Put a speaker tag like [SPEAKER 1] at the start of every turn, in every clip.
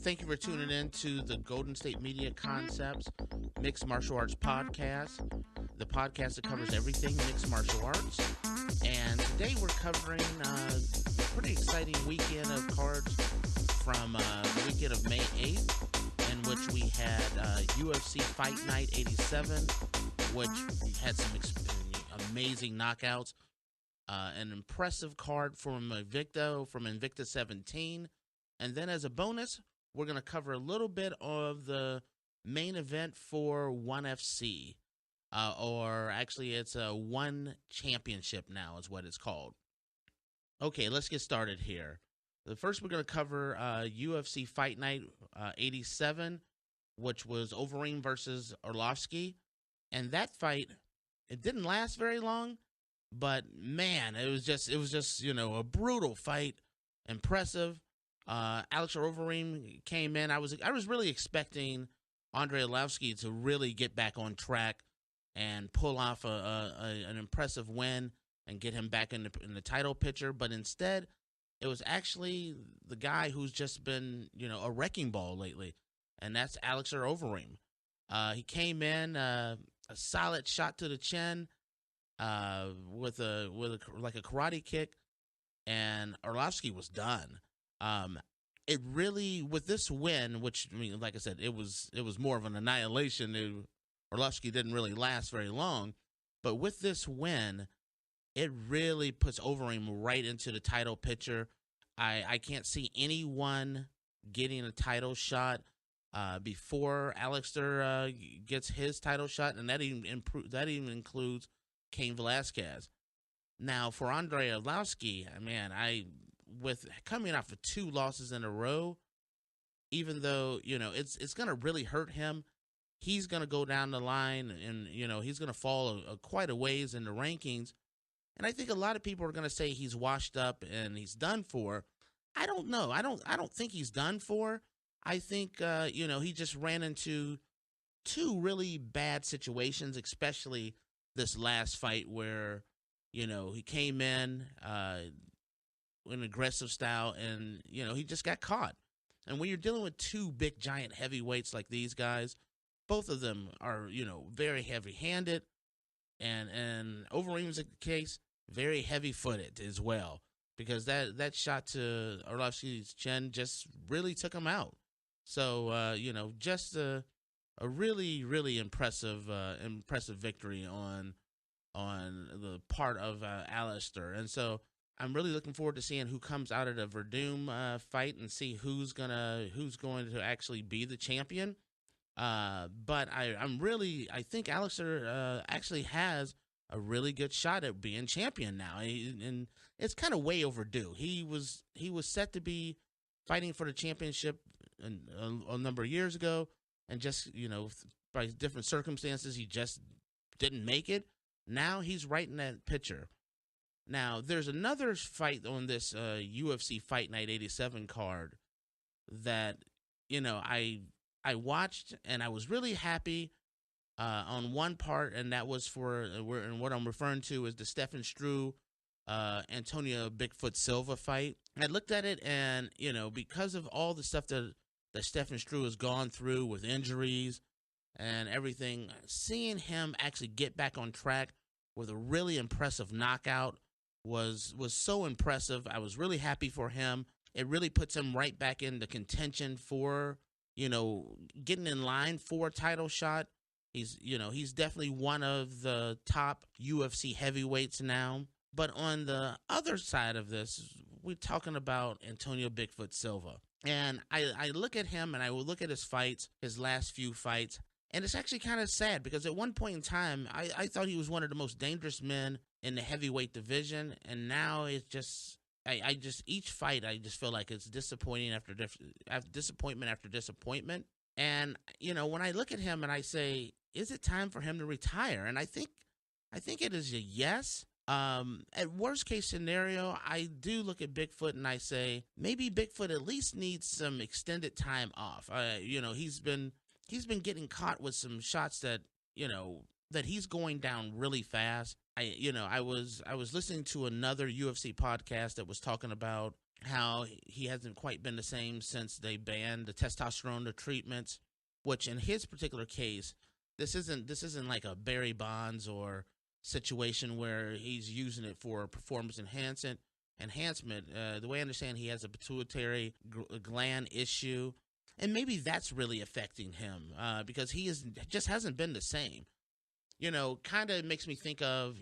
[SPEAKER 1] Thank you for tuning in to the Golden State Media Concepts Mixed Martial Arts Podcast, the podcast that covers everything mixed martial arts. And today we're covering a pretty exciting weekend of cards from the weekend of May 8th, in which we had UFC Fight Night 87, which had some amazing knockouts. An impressive card from Invicta 17. And then as a bonus, we're going to cover a little bit of the main event for ONE FC. Or actually, it's a ONE Championship now is what it's called. Okay, let's get started here. The first we're going to cover UFC Fight Night 87, which was Overeem versus Arlovski. And that fight, it didn't last very long, but man, it was just a brutal fight, impressive. Alistair Overeem came in. I was really expecting Andrei Arlovski to really get back on track and pull off an impressive win and get him back in the title picture. But instead, it was actually the guy who's just been a wrecking ball lately, and that's Alistair Overeem. He came in a solid shot to the chin with a karate kick, and Arlovski was done. It really, with this win, which, I mean, like I said, it was more of an annihilation. Arlovski didn't really last very long, but with this win, it really puts Overeem right into the title picture. I can't see anyone getting a title shot before Alistair gets his title shot, and that even includes Cain Velasquez. Now, for Andrei Arlovski, man, with coming off of 2 losses in a row, even though, it's going to really hurt him, he's going to go down the line and, he's going to fall quite a ways in the rankings. And I think a lot of people are going to say he's washed up and he's done for. I don't know. I don't think he's done for. I think, he just ran into 2 really bad situations, especially this last fight where, he came in an aggressive style, and he just got caught. And when you're dealing with 2 big giant heavyweights like these guys, both of them are very heavy-handed, and Overeem's case, very heavy-footed as well, because that shot to Arlovski's chin just really took him out. So just a really, really impressive victory on the part of Alistair. And so I'm really looking forward to seeing who comes out of the Verdum fight and see who's going to actually be the champion. But I think Alistair actually has a really good shot at being champion now, and it's kind of way overdue. He was set to be fighting for the championship a number of years ago, and just by different circumstances, he just didn't make it. Now he's right in that picture. Now, there's another fight on this UFC Fight Night 87 card that, I watched, and I was really happy on one part, and that was and what I'm referring to is the Stefan Struve, Tonya Bigfoot Silva fight. I looked at it, and, because of all the stuff that Stefan Struve has gone through with injuries and everything, seeing him actually get back on track with a really impressive knockout was so impressive. I was really happy for him. It really puts him right back into contention for, getting in line for a title shot. He's definitely one of the top UFC heavyweights now. But on the other side of this, we're talking about Antonio Bigfoot Silva. And I look at him, and I will look at his fights, his last few fights, and it's actually kind of sad, because at one point in time, I thought he was one of the most dangerous men in the heavyweight division, and now it's just, each fight, I just feel like it's disappointing after disappointment after disappointment. And, when I look at him and I say, is it time for him to retire? And I think it is a yes. At worst case scenario, I do look at Bigfoot and I say, maybe Bigfoot at least needs some extended time off. He's been getting caught with some shots that, that he's going down really fast. I was listening to another UFC podcast that was talking about how he hasn't quite been the same since they banned the testosterone, the treatments, which in his particular case, this isn't like a Barry Bonds or situation where he's using it for performance enhancement. The way I understand, he has a pituitary gland issue, and maybe that's really affecting him because he just hasn't been the same. Kind of makes me think of,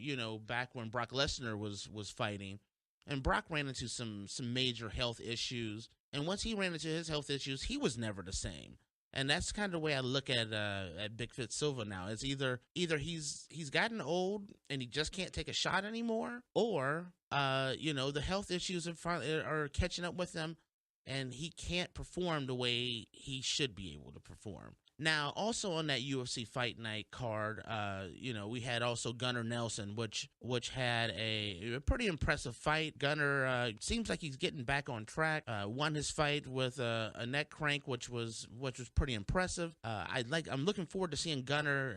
[SPEAKER 1] back when Brock Lesnar was fighting, and Brock ran into some major health issues, and once he ran into his health issues, he was never the same. And that's kind of the way I look at Bigfoot Silva now. It's either he's gotten old and he just can't take a shot anymore, or the health issues are catching up with him, and he can't perform the way he should be able to perform. Now, also on that UFC Fight Night card, we had also Gunnar Nelson, which had a pretty impressive fight. Gunnar seems like he's getting back on track. Won his fight with a neck crank, which was pretty impressive. I'm looking forward to seeing Gunnar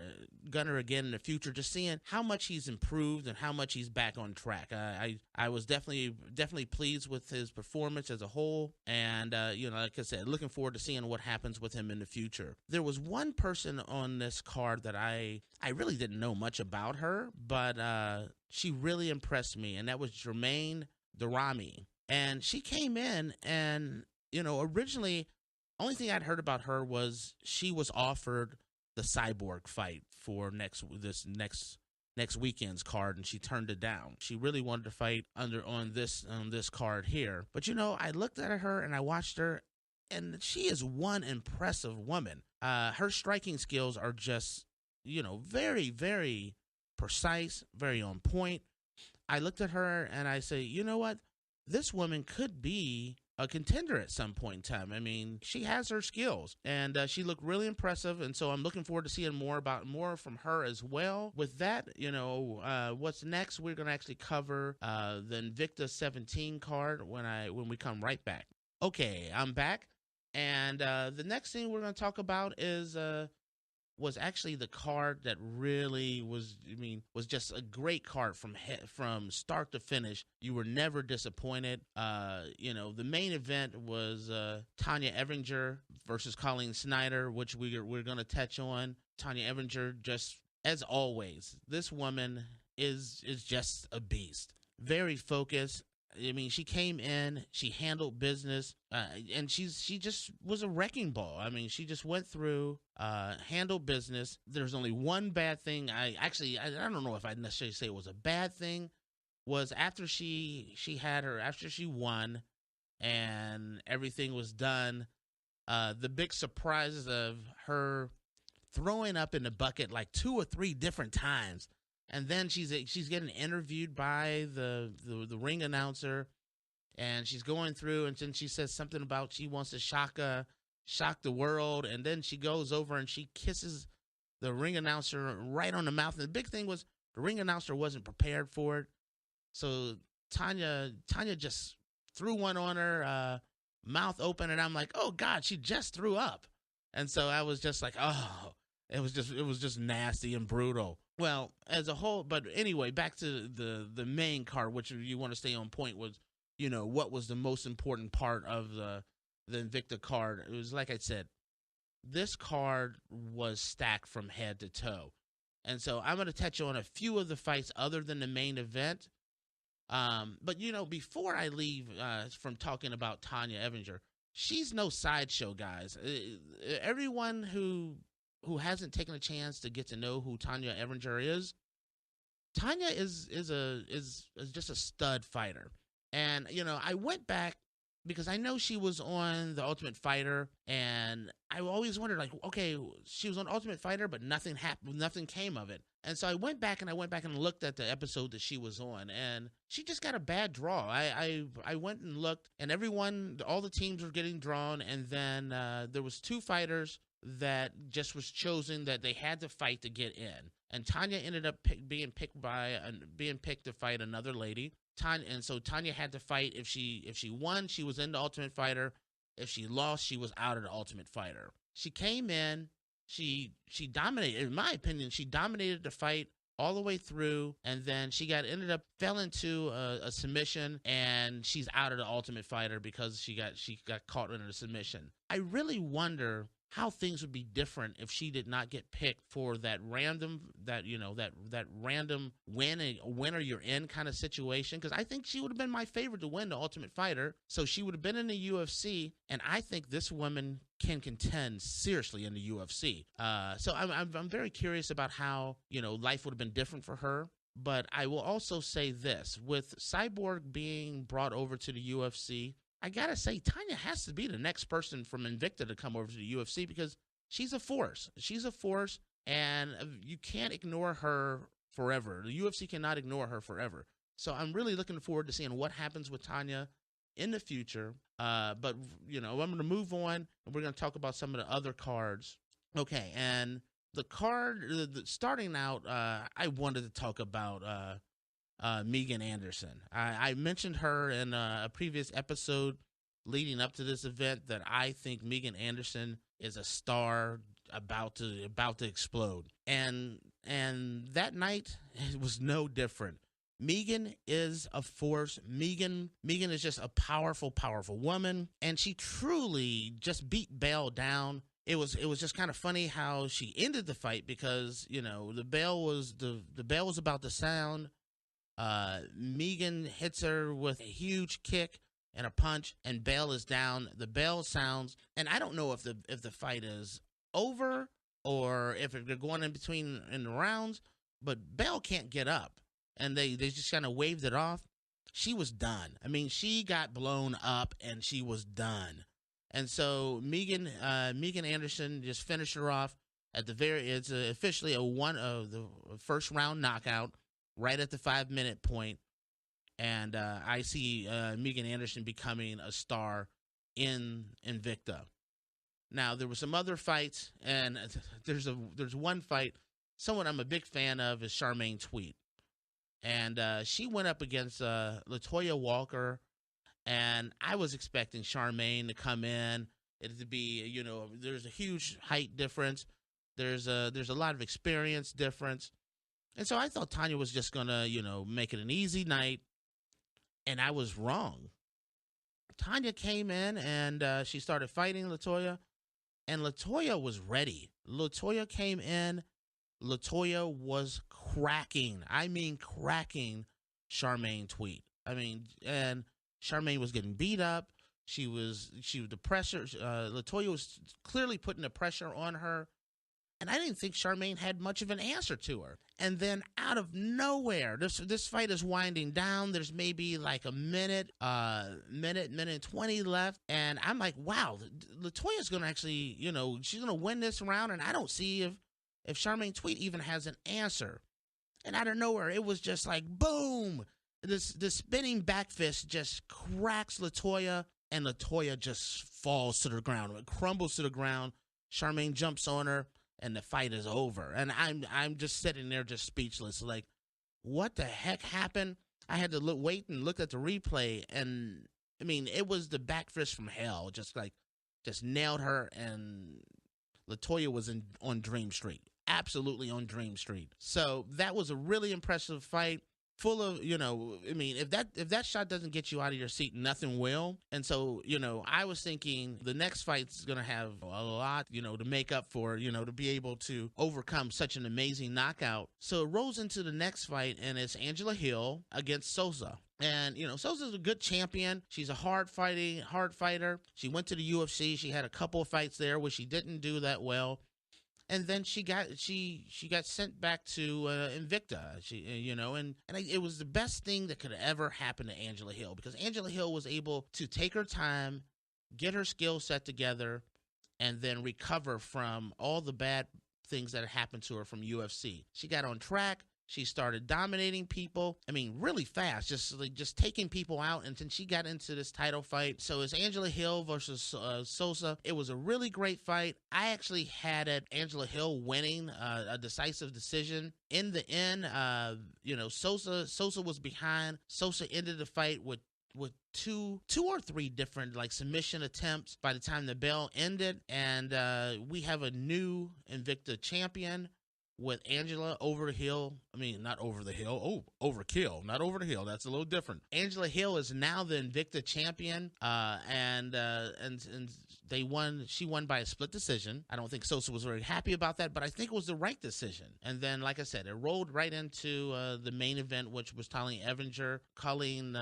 [SPEAKER 1] again in the future, just seeing how much he's improved and how much he's back on track. I was definitely pleased with his performance as a whole, and like I said, looking forward to seeing what happens with him in the future. There was one person on this card that I really didn't know much about her, but she really impressed me, and that was Germaine Randamie. And she came in, and originally, only thing I'd heard about her was she was offered the Cyborg fight for next weekend's card, and she turned it down. She really wanted to fight on this card here, but I looked at her and I watched her, and she is one impressive woman. Her striking skills are just, very, very precise, very on point. I looked at her and I say, you know what? This woman could be a contender at some point in time. I mean, she has her skills, and she looked really impressive, and so I'm looking forward to seeing more from her as well. With that, what's next? We're going to actually cover the Invicta 17 card when we come right back. Okay, I'm back. And the next thing we're going to talk about was actually the card that really was just a great card from start to finish. You were never disappointed. The main event was Tonya Evinger versus Colleen Schneider, which we're going to touch on. Tonya Evinger, just as always, this woman is just a beast. Very focused. I mean, she came in, she handled business, and she just was a wrecking ball. I mean, she just went through, handled business. There's only one bad thing. I don't know if I'd necessarily say it was a bad thing, was after she won and everything was done, the big surprises of her throwing up in the bucket like 2 or 3 different times. And then she's getting interviewed by the ring announcer, and she's going through, and then she says something about she wants to shock the world, and then she goes over and she kisses the ring announcer right on the mouth. And the big thing was the ring announcer wasn't prepared for it, so Tonya just threw one on her, mouth open, and I'm like, oh God, she just threw up. And so I was just like, oh, it was just nasty and brutal. Well, as a whole, but anyway, back to the main card, which you want to stay on point, was, what was the most important part of the Invicta card. It was, like I said, this card was stacked from head to toe. And so I'm going to touch on a few of the fights other than the main event. But, before I leave from talking about Tonya Evinger, she's no sideshow, guys. Everyone who hasn't taken a chance to get to know who Tonya Evinger is, Tonya is just a stud fighter. And, I went back because I know she was on The Ultimate Fighter, and I always wondered, like, okay, she was on Ultimate Fighter, but nothing happened, nothing came of it. And so I went back and looked at the episode that she was on, and she just got a bad draw. I went and looked, and all the teams were getting drawn, and then there was 2 fighters that just was chosen that they had to fight to get in. And Tonya ended up being picked to fight another lady. And so Tonya had to fight. If she won, she was in the Ultimate Fighter. If she lost, she was out of the Ultimate Fighter. She came in, she dominated. In my opinion, she dominated the fight all the way through, and then she fell into a submission, and she's out of the Ultimate Fighter because she got caught in a submission. I really wonder how things would be different if she did not get picked for that random winner you're in kind of situation, because I think she would have been my favorite to win the Ultimate Fighter. So she would have been in the UFC, and I think this woman can contend seriously in the UFC. So I'm very curious about how life would have been different for her. But I will also say this: with Cyborg being brought over to the UFC, I gotta say, Tonya has to be the next person from Invicta to come over to the UFC, because she's a force. She's a force, and you can't ignore her forever. The UFC cannot ignore her forever. So I'm really looking forward to seeing what happens with Tonya in the future. But, I'm going to move on, and we're going to talk about some of the other cards. Okay, and the card, starting out, I wanted to talk about Megan Anderson. I mentioned her in a previous episode leading up to this event that I think Megan Anderson is a star about to explode. And that night, it was no different. Megan is a force. Megan is just a powerful, powerful woman, and she truly just beat Bell down. It was just kind of funny how she ended the fight, because the bell was about to sound. Megan hits her with a huge kick and a punch, and Bell is down. The bell sounds, and I don't know if the fight is over or if they're going in between in the rounds, but Bell can't get up, and they just kind of waved it off. She was done. I mean, she got blown up, and she was done. And so Megan Anderson just finished her off at it's officially the first round knockout right at the 5-minute point. And I see Megan Anderson becoming a star in Invicta. Now, there were some other fights, and there's one fight. Someone I'm a big fan of is Charmaine Tweet. And she went up against Latoya Walker, and I was expecting Charmaine to come in. It to be, there's a huge height difference. There's a lot of experience difference. And so I thought Tonya was just going to, make it an easy night, and I was wrong. Tonya came in, and she started fighting Latoya, and Latoya was ready. Latoya came in. Latoya was cracking. I mean, cracking Charmaine Tweet. And Charmaine was getting beat up. She was the pressure. Latoya was clearly putting the pressure on her. And I didn't think Charmaine had much of an answer to her. And then out of nowhere, this fight is winding down. There's maybe like a minute 20 left. And I'm like, wow, Latoya's going to actually, she's going to win this round. And I don't see if Charmaine Tweet even has an answer. And out of nowhere, it was just like, boom. This spinning back fist just cracks Latoya, and Latoya just falls to the ground. It crumbles to the ground. Charmaine jumps on her, and the fight is over. And I'm just sitting there just speechless, like, what the heck happened? I had to wait and look at the replay, and it was the back fist from hell. Just nailed her, and Latoya was on Dream Street. Absolutely on Dream Street. So that was a really impressive fight. Full of, if that shot doesn't get you out of your seat, nothing will. And so, I was thinking the next fight's going to have a lot, to make up for, to be able to overcome such an amazing knockout. So it rolls into the next fight, and it's Angela Hill against Souza. And, Souza's a good champion. She's a hard fighter. She went to the UFC. She had a couple of fights there where she didn't do that well. And then she got sent back to Invicta. It was the best thing that could ever happen to Angela Hill, because Angela Hill was able to take her time, get her skill set together, and then recover from all the bad things that had happened to her from UFC. She got on track. She started dominating people. Really fast, just taking people out. And then she got into this title fight. So it's Angela Hill versus Souza. It was a really great fight. I actually had Angela Hill winning a decisive decision. In the end, Souza was behind. Souza ended the fight with two or three different like submission attempts by the time the bell ended, and we have a new Invicta champion with Angela Overkill. I mean, not over the hill. Oh, Overkill, not over the hill. That's a little different. Angela Hill is now the Invicta champion, and they won. She won by a split decision. I don't think Souza was very happy about that, but I think it was the right decision. And then, like I said, it rolled right into the main event, which was Evinger, Colleen,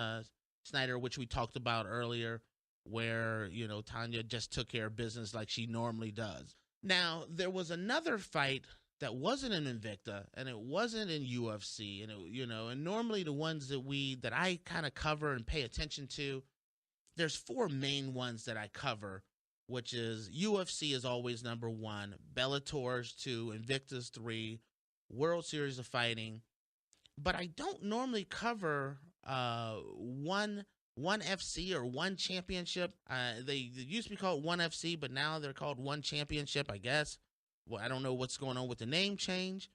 [SPEAKER 1] Schneider, which we talked about earlier, where, Tonya just took care of business like she normally does. Now, there was another fight that wasn't in Invicta, and it wasn't in UFC, and and normally the ones that I kind of cover and pay attention to, there's four main ones that I cover, which is UFC is always number one, Bellator's 2, Invicta's 3, World Series of Fighting, but I don't normally cover one FC or one championship. They used to be called one FC, but now they're called one championship, I guess. Well, I don't know what's going on with the name change,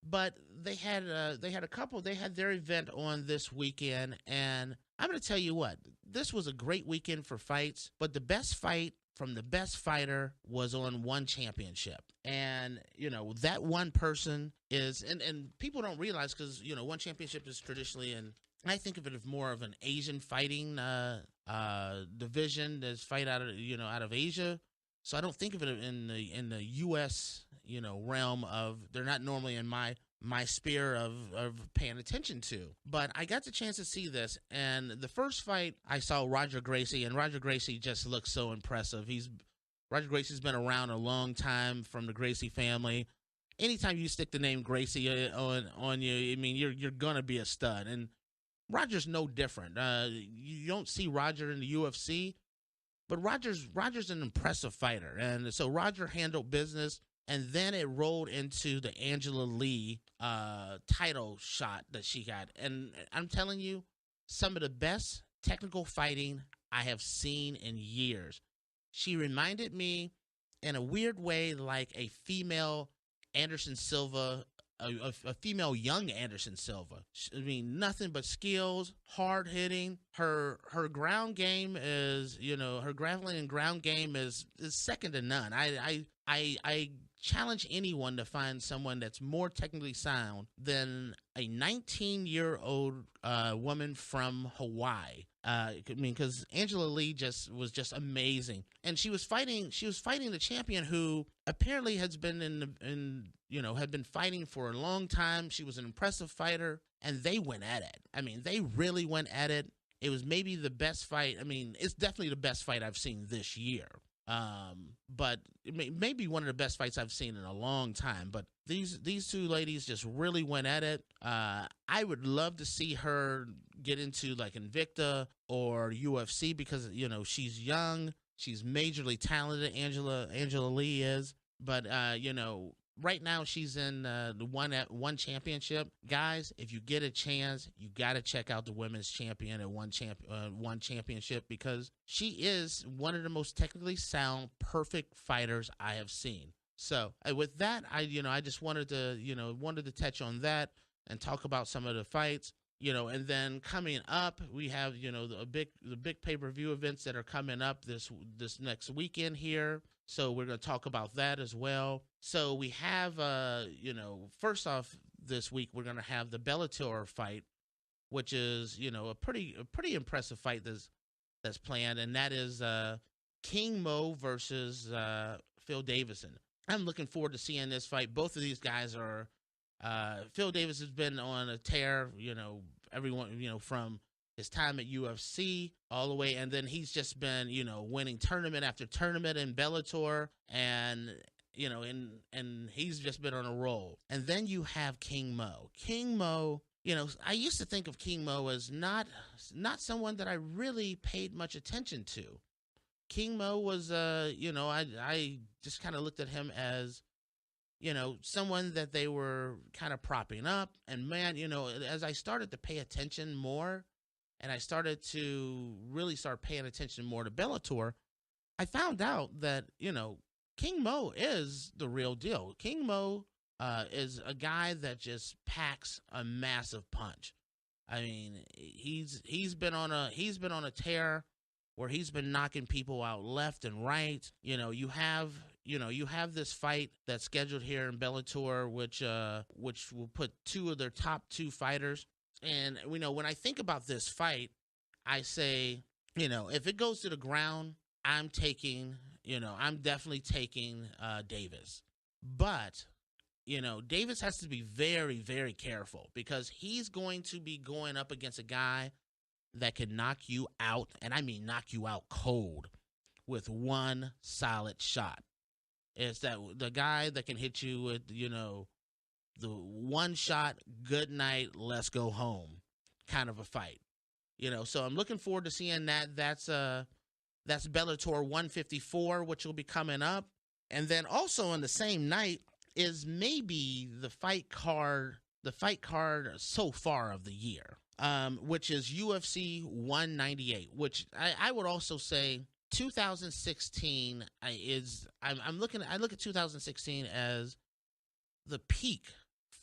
[SPEAKER 1] but they had a couple. They had their event on this weekend, and I'm going to tell you what, this was a great weekend for fights, but the best fight from the best fighter was on one championship. And, that one person is, and people don't realize, because, one championship is traditionally, and I think of it as more of an Asian fighting division that's fight out of Asia. So I don't think of it in the U.S. realm of, they're not normally in my sphere of paying attention to. But I got the chance to see this, and the first fight I saw Roger Gracie, and Roger Gracie just looks so impressive. Roger Gracie's been around a long time from the Gracie family. Anytime you stick the name Gracie on you, I mean you're gonna be a stud, and Roger's no different. You don't see Roger in the UFC. But Roger's an impressive fighter, and so Roger handled business, and then it rolled into the Angela Lee title shot that she got. And I'm telling you, some of the best technical fighting I have seen in years. She reminded me, in a weird way, like a female Anderson Silva, a female young Anderson Silva. I mean, nothing but skills, hard hitting. Her ground game is, her grappling and ground game is second to none. I challenge anyone to find someone that's more technically sound than a 19-year-old woman from Hawaii. I mean, because Angela Lee was just amazing, and she was fighting the champion who apparently has been had been fighting for a long time. She was an impressive fighter, and they went at it. I mean, they really went at it. It was maybe the best fight. I mean, it's definitely the best fight I've seen this year. But it may be one of the best fights I've seen in a long time. But these two ladies just really went at it. I would love to see her get into like Invicta or UFC, because she's young, she's majorly talented. Angela Lee is, but right now she's in the one championship. Guys, if you get a chance, you got to check out the women's champion at one championship, because she is one of the most technically sound, perfect fighters I have seen. So with that, I just wanted to touch on that and talk about some of the fights. And then coming up, we have the big pay-per-view events that are coming up this next weekend here. So we're going to talk about that as well. So we have, first off this week, we're going to have the Bellator fight, which is, a pretty impressive fight that's planned. And that is King Mo versus Phil Davison. I'm looking forward to seeing this fight. Both of these guys are, Phil Davis has been on a tear, everyone, from his time at UFC all the way, and then he's just been, winning tournament after tournament in Bellator, and and he's just been on a roll. And then you have King Mo. King Mo, I used to think of King Mo as not someone that I really paid much attention to. King Mo was, I just kind of looked at him as, someone that they were kind of propping up. And man, as I started to pay attention more, and I started to really start paying attention more to Bellator, I found out that, King Mo is the real deal. King Mo is a guy that just packs a massive punch. I mean, he's been on a tear where he's been knocking people out left and right. You have this fight that's scheduled here in Bellator, which will put two of their top two fighters. And when I think about this fight, I say, if it goes to the ground, I'm definitely taking Davis. But Davis has to be very, very careful because he's going to be going up against a guy that can knock you out, and I mean knock you out cold with one solid shot. It's the guy that can hit you with, the one shot, good night, let's go home kind of a fight. So I'm looking forward to seeing that. That's Bellator 154, which will be coming up. And then also on the same night is maybe the fight card so far of the year, which is UFC 198, which I would also say 2016 I look at 2016 as the peak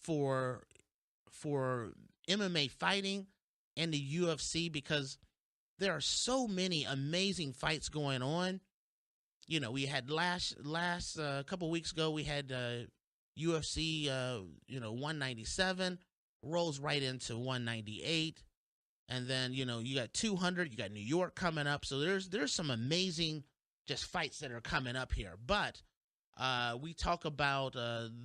[SPEAKER 1] for MMA fighting and the UFC, because there are so many amazing fights going on. We had last couple weeks ago, we had UFC 197 rolls right into 198, and then you got 200, you got New York coming up. So there's some amazing just fights that are coming up here. But we talk about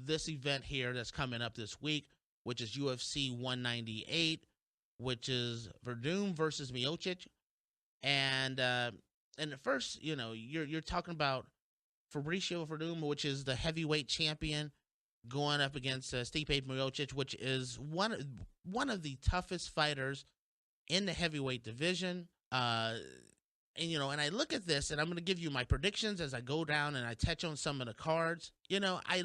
[SPEAKER 1] this event here that's coming up this week, which is UFC 198, which is Verdum versus Miocic. And at first, you're talking about Fabricio Verdum, which is the heavyweight champion, going up against Stipe Miocic, which is one of the toughest fighters in the heavyweight division. And I look at this, and I'm going to give you my predictions as I go down and I touch on some of the cards. I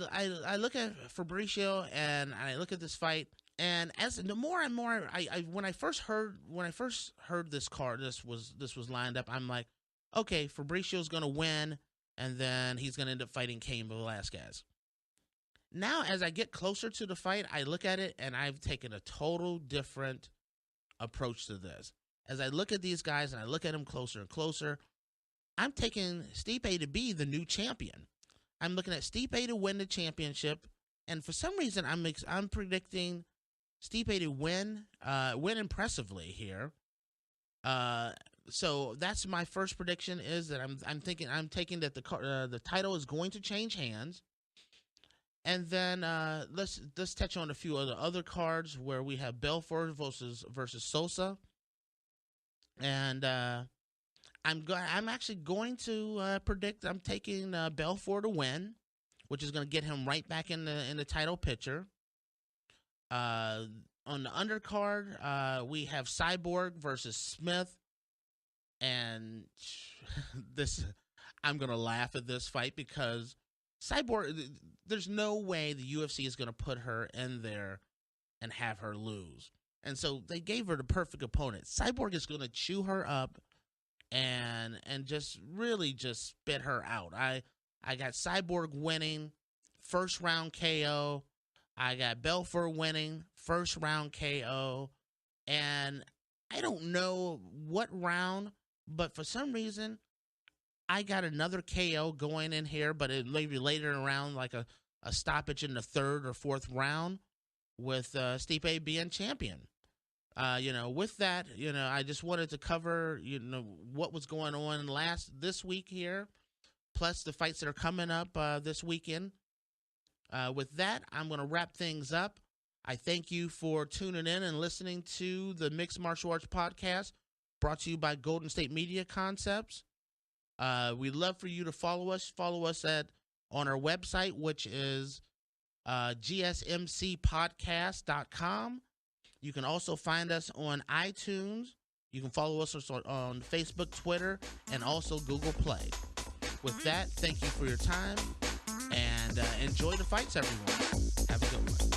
[SPEAKER 1] look at Fabricio and I look at this fight, and as the more and more, when I first heard this card, this was lined up, I'm like, okay, Fabricio's going to win, and then he's going to end up fighting Cain Velasquez. Now, as I get closer to the fight, I look at it, and I've taken a total different approach to this. As I look at these guys and I look at them closer and closer, I'm taking Stipe to be the new champion. I'm looking at Stipe to win the championship, and for some reason, I'm predicting Stipe to win impressively here. So that's my first prediction, is that I'm taking that the title is going to change hands. And then let's touch on a few other cards where we have Belfort versus Souza. And I'm actually going to predict I'm taking Belfort to win, which is going to get him right back in the title picture. On the undercard, we have Cyborg versus Smith, and this, I'm going to laugh at this fight because Cyborg, there's no way the UFC is going to put her in there and have her lose. And so they gave her the perfect opponent. Cyborg is going to chew her up and just really just spit her out. I got Cyborg winning first round KO. I got Belfort winning first round KO. And I don't know what round, but for some reason, I got another KO going in here, but it may be later around, like a stoppage in the third or fourth round with Stipe being champion. With that, I just wanted to cover, what was going on this week here, plus the fights that are coming up this weekend. With that, I'm going to wrap things up. I thank you for tuning in and listening to the Mixed Martial Arts Podcast, brought to you by Golden State Media Concepts. We'd love for you to follow us. Follow us on our website, which is GSMCpodcast.com. You can also find us on iTunes. You can follow us on Facebook, Twitter, and also Google Play. With that, thank you for your time, and enjoy the fights, everyone. Have a good one.